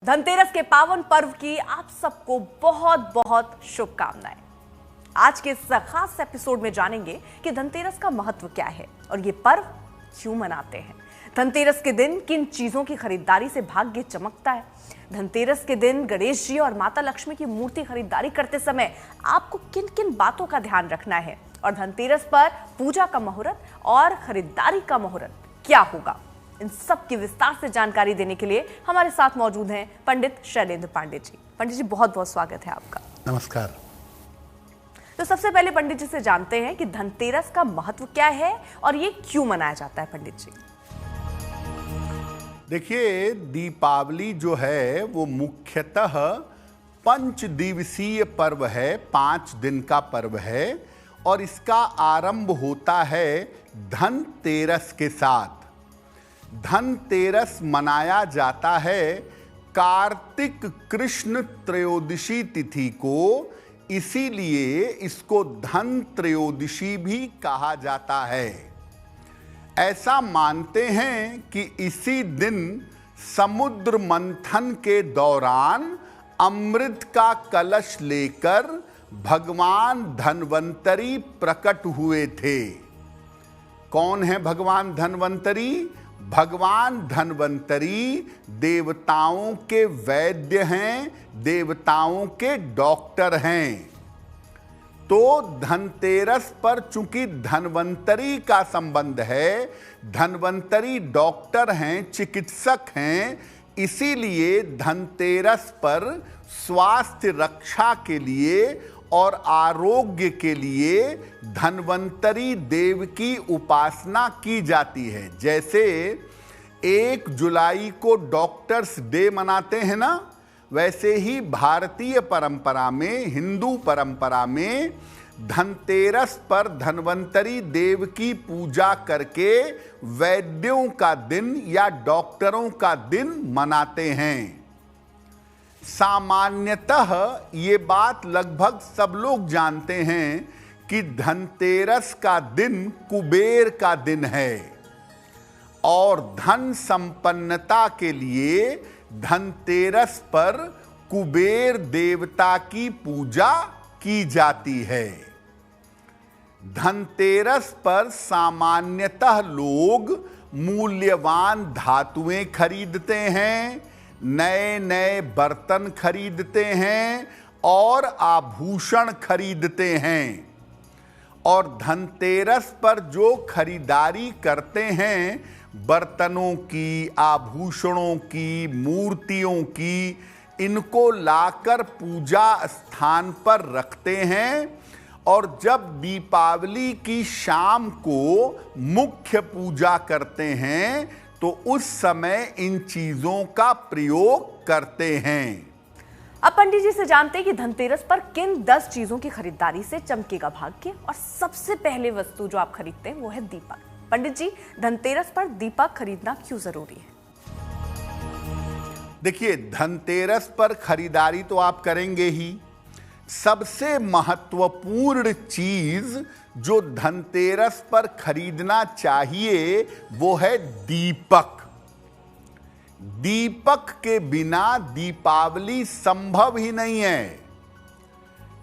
धनतेरस के पावन पर्व की आप सबको बहुत बहुत शुभकामनाएं। आज के इस खास एपिसोड में जानेंगे कि धनतेरस का महत्व क्या है और ये पर्व क्यों मनाते हैं। धनतेरस के दिन किन चीजों की खरीदारी से भाग्य चमकता है। धनतेरस के दिन गणेश जी और माता लक्ष्मी की मूर्ति खरीदारी करते समय आपको किन किन बातों का ध्यान रखना है और धनतेरस पर पूजा का मुहूर्त और खरीदारी का मुहूर्त क्या होगा, इन सब की विस्तार से जानकारी देने के लिए हमारे साथ मौजूद हैं पंडित शैलेंद्र पांडे जी। पंडित जी, बहुत बहुत स्वागत है आपका। नमस्कार। तो सबसे पहले पंडित जी से जानते हैं कि धनतेरस का महत्व क्या है और ये क्यों मनाया जाता है। पंडित जी देखिए, दीपावली जो है वो मुख्यतः 5 दिवसीय पर्व है, 5 दिन का पर्व है और इसका आरंभ होता है धनतेरस के साथ। धनतेरस मनाया जाता है कार्तिक कृष्ण त्रयोदशी तिथि को, इसीलिए इसको धन त्रयोदशी भी कहा जाता है। ऐसा मानते हैं कि इसी दिन समुद्र मंथन के दौरान अमृत का कलश लेकर भगवान धन्वंतरी प्रकट हुए थे। कौन है भगवान धन्वंतरी? भगवान धन्वंतरी देवताओं के वैद्य हैं, देवताओं के डॉक्टर हैं। तो धनतेरस पर चूंकि धन्वंतरी का संबंध है, धन्वंतरी डॉक्टर हैं, चिकित्सक हैं, इसीलिए धनतेरस पर स्वास्थ्य रक्षा के लिए और आरोग्य के लिए धन्वंतरी देव की उपासना की जाती है। जैसे 1 जुलाई को डॉक्टर्स डे मनाते हैं ना, वैसे ही भारतीय परंपरा में, हिंदू परंपरा में धनतेरस पर धन्वंतरी देव की पूजा करके वैद्यों का दिन या डॉक्टरों का दिन मनाते हैं। सामान्यतः ये बात लगभग सब लोग जानते हैं कि धनतेरस का दिन कुबेर का दिन है और धन संपन्नता के लिए धनतेरस पर कुबेर देवता की पूजा की जाती है। धनतेरस पर सामान्यतः लोग मूल्यवान धातुएं खरीदते हैं, नए नए बर्तन खरीदते हैं और आभूषण खरीदते हैं। और धनतेरस पर जो खरीदारी करते हैं, बर्तनों की, आभूषणों की, मूर्तियों की, इनको लाकर पूजा स्थान पर रखते हैं और जब दीपावली की शाम को मुख्य पूजा करते हैं तो उस समय इन चीजों का प्रयोग करते हैं। अब पंडित जी से जानते हैं कि धनतेरस पर किन 10 चीजों की खरीदारी से चमकेगा भाग्य और सबसे पहले वस्तु जो आप खरीदते हैं वो है दीपक। पंडित जी, धनतेरस पर दीपक खरीदना क्यों जरूरी है? देखिए, धनतेरस पर खरीदारी तो आप करेंगे ही। सबसे महत्वपूर्ण चीज जो धनतेरस पर खरीदना चाहिए वो है दीपक। दीपक के बिना दीपावली संभव ही नहीं है।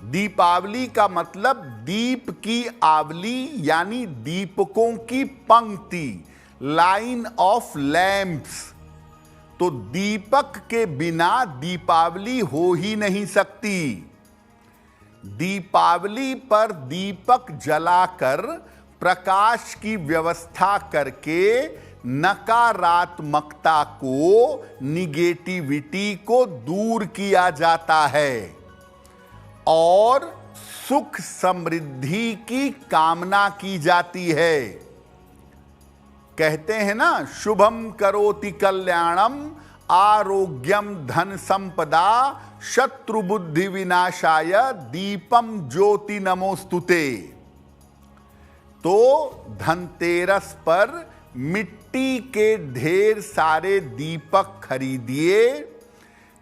दीपावली का मतलब दीप की आवली यानी दीपकों की पंक्ति, लाइन ऑफ लैंप्स। तो दीपक के बिना दीपावली हो ही नहीं सकती। दीपावली पर दीपक जलाकर प्रकाश की व्यवस्था करके नकारात्मकता को, निगेटिविटी को दूर किया जाता है और सुख समृद्धि की कामना की जाती है। कहते हैं ना, शुभम करोति कल्याणम आरोग्यम धन संपदा शत्रु बुद्धि विनाशाय दीपम ज्योति नमोस्तुते। तो धनतेरस पर मिट्टी के ढेर सारे दीपक खरीदिए।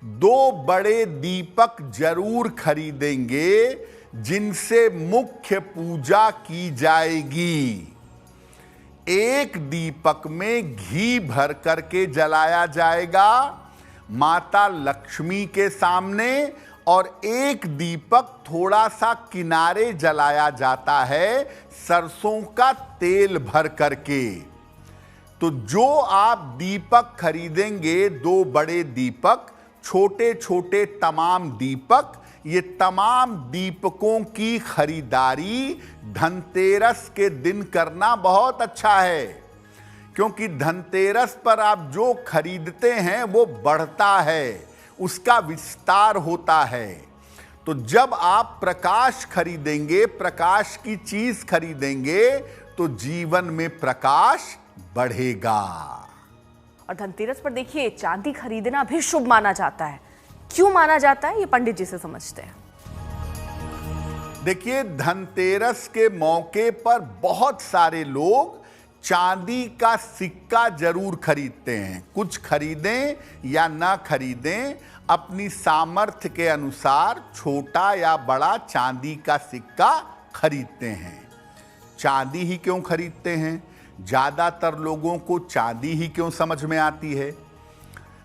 2 बड़े दीपक जरूर खरीदेंगे जिनसे मुख्य पूजा की जाएगी। एक दीपक में घी भर करके जलाया जाएगा माता लक्ष्मी के सामने और एक दीपक थोड़ा सा किनारे जलाया जाता है सरसों का तेल भर करके। तो जो आप दीपक खरीदेंगे, 2 बड़े दीपक, छोटे छोटे तमाम दीपक, ये तमाम दीपकों की खरीदारी धनतेरस के दिन करना बहुत अच्छा है, क्योंकि धनतेरस पर आप जो खरीदते हैं वो बढ़ता है, उसका विस्तार होता है। तो जब आप प्रकाश खरीदेंगे, प्रकाश की चीज खरीदेंगे, तो जीवन में प्रकाश बढ़ेगा। और धनतेरस पर देखिए चांदी खरीदना भी शुभ माना जाता है। क्यों माना जाता है, ये पंडित जी से समझते हैं। देखिए, धनतेरस के मौके पर बहुत सारे लोग चांदी का सिक्का जरूर खरीदते हैं। कुछ खरीदें या ना खरीदें, अपनी सामर्थ्य के अनुसार छोटा या बड़ा चांदी का सिक्का खरीदते हैं। चांदी ही क्यों खरीदते हैं? ज्यादातर लोगों को चांदी ही क्यों समझ में आती है?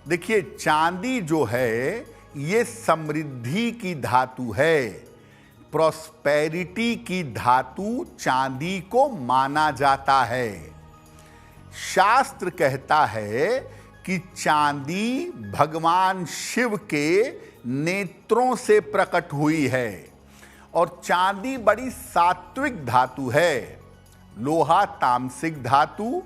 देखिए, चांदी जो है ये समृद्धि की धातु है, प्रॉस्पेरिटी की धातु चांदी को माना जाता है। शास्त्र कहता है कि चांदी भगवान शिव के नेत्रों से प्रकट हुई है और चांदी बड़ी सात्विक धातु है। लोहा तामसिक धातु,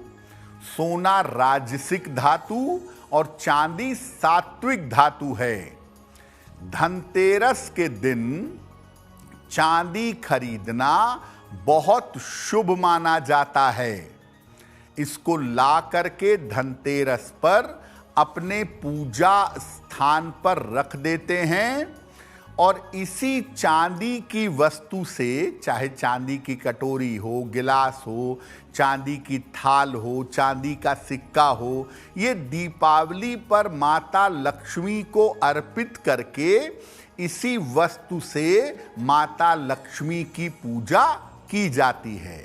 सोना राजसिक धातु और चांदी सात्विक धातु है। धनतेरस के दिन चांदी खरीदना बहुत शुभ माना जाता है। इसको ला करके धनतेरस पर अपने पूजा स्थान पर रख देते हैं और इसी चांदी की वस्तु से, चाहे चांदी की कटोरी हो, गिलास हो, चांदी की थाल हो, चांदी का सिक्का हो, ये दीपावली पर माता लक्ष्मी को अर्पित करके इसी वस्तु से माता लक्ष्मी की पूजा की जाती है।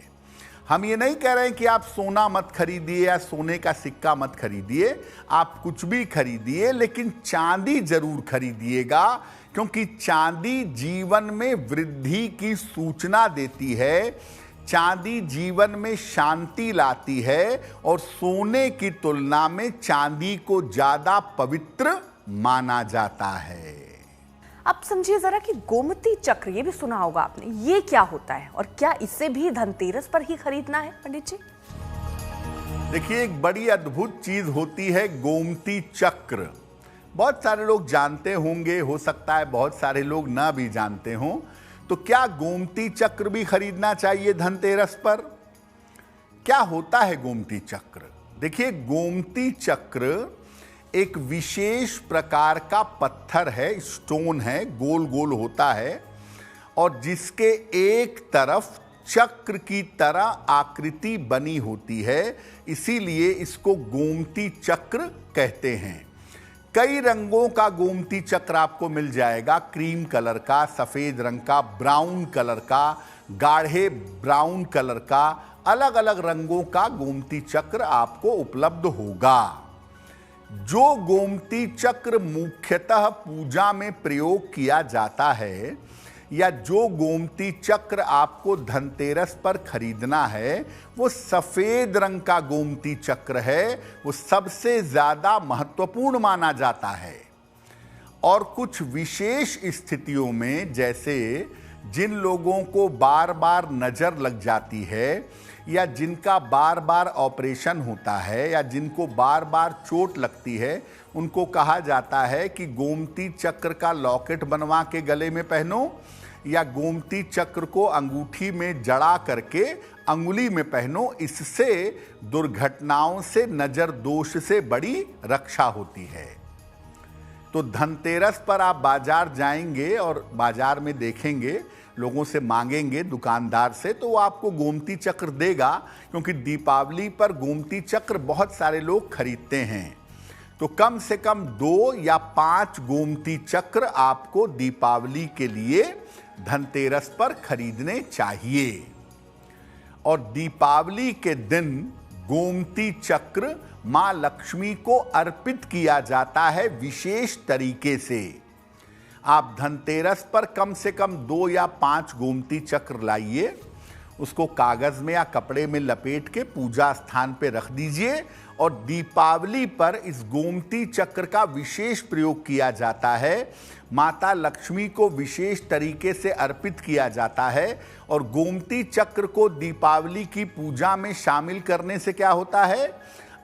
हम ये नहीं कह रहे हैं कि आप सोना मत खरीदिए या सोने का सिक्का मत खरीदिए, आप कुछ भी खरीदिए, लेकिन चांदी जरूर खरीदिएगा, क्योंकि चांदी जीवन में वृद्धि की सूचना देती है, चांदी जीवन में शांति लाती है और सोने की तुलना में चांदी को ज्यादा पवित्र माना जाता है। अब समझिए जरा कि गोमती चक्र, ये भी सुना होगा आपने, ये क्या होता है और क्या इसे भी धनतेरस पर ही खरीदना है पंडित जी? देखिए, एक बड़ी अद्भुत चीज होती है गोमती चक्र। बहुत सारे लोग जानते होंगे, हो सकता है बहुत सारे लोग ना भी जानते हों। तो क्या गोमती चक्र भी खरीदना चाहिए धनतेरस पर? क्या होता है गोमती चक्र? देखिए, गोमती चक्र एक विशेष प्रकार का पत्थर है, स्टोन है, गोल गोल होता है और जिसके एक तरफ चक्र की तरह आकृति बनी होती है, इसीलिए इसको गोमती चक्र कहते हैं। कई रंगों का गोमती चक्र आपको मिल जाएगा, क्रीम कलर का, सफेद रंग का, ब्राउन कलर का, गाढ़े ब्राउन कलर का, अलग अलग रंगों का गोमती चक्र आपको उपलब्ध होगा। जो गोमती चक्र मुख्यतः पूजा में प्रयोग किया जाता है या जो गोमती चक्र आपको धनतेरस पर खरीदना है, वो सफेद रंग का गोमती चक्र है, वो सबसे ज्यादा महत्वपूर्ण माना जाता है। और कुछ विशेष स्थितियों में, जैसे जिन लोगों को बार बार नजर लग जाती है या जिनका बार बार ऑपरेशन होता है या जिनको बार बार चोट लगती है, उनको कहा जाता है कि गोमती चक्र का लॉकेट बनवा के गले में पहनो या गोमती चक्र को अंगूठी में जड़ा करके अंगुली में पहनो। इससे दुर्घटनाओं से, नजर दोष से बड़ी रक्षा होती है। तो धनतेरस पर आप बाजार जाएंगे और बाजार में देखेंगे, लोगों से मांगेंगे दुकानदार से, तो वो आपको गोमती चक्र देगा, क्योंकि दीपावली पर गोमती चक्र बहुत सारे लोग खरीदते हैं। तो कम से कम 2 या 5 गोमती चक्र आपको दीपावली के लिए धनतेरस पर खरीदने चाहिए। और दीपावली के दिन गोमती चक्र मां लक्ष्मी को अर्पित किया जाता है विशेष तरीके से। आप धनतेरस पर कम से कम 2 या 5 गोमती चक्र लाइए, उसको कागज में या कपड़े में लपेट के पूजा स्थान पे रख दीजिए और दीपावली पर इस गोमती चक्र का विशेष प्रयोग किया जाता है। माता लक्ष्मी को विशेष तरीके से अर्पित किया जाता है और गोमती चक्र को दीपावली की पूजा में शामिल करने से क्या होता है,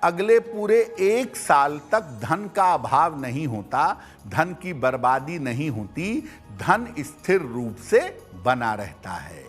अगले पूरे 1 साल तक धन का अभाव नहीं होता, धन की बर्बादी नहीं होती, धन स्थिर रूप से बना रहता है।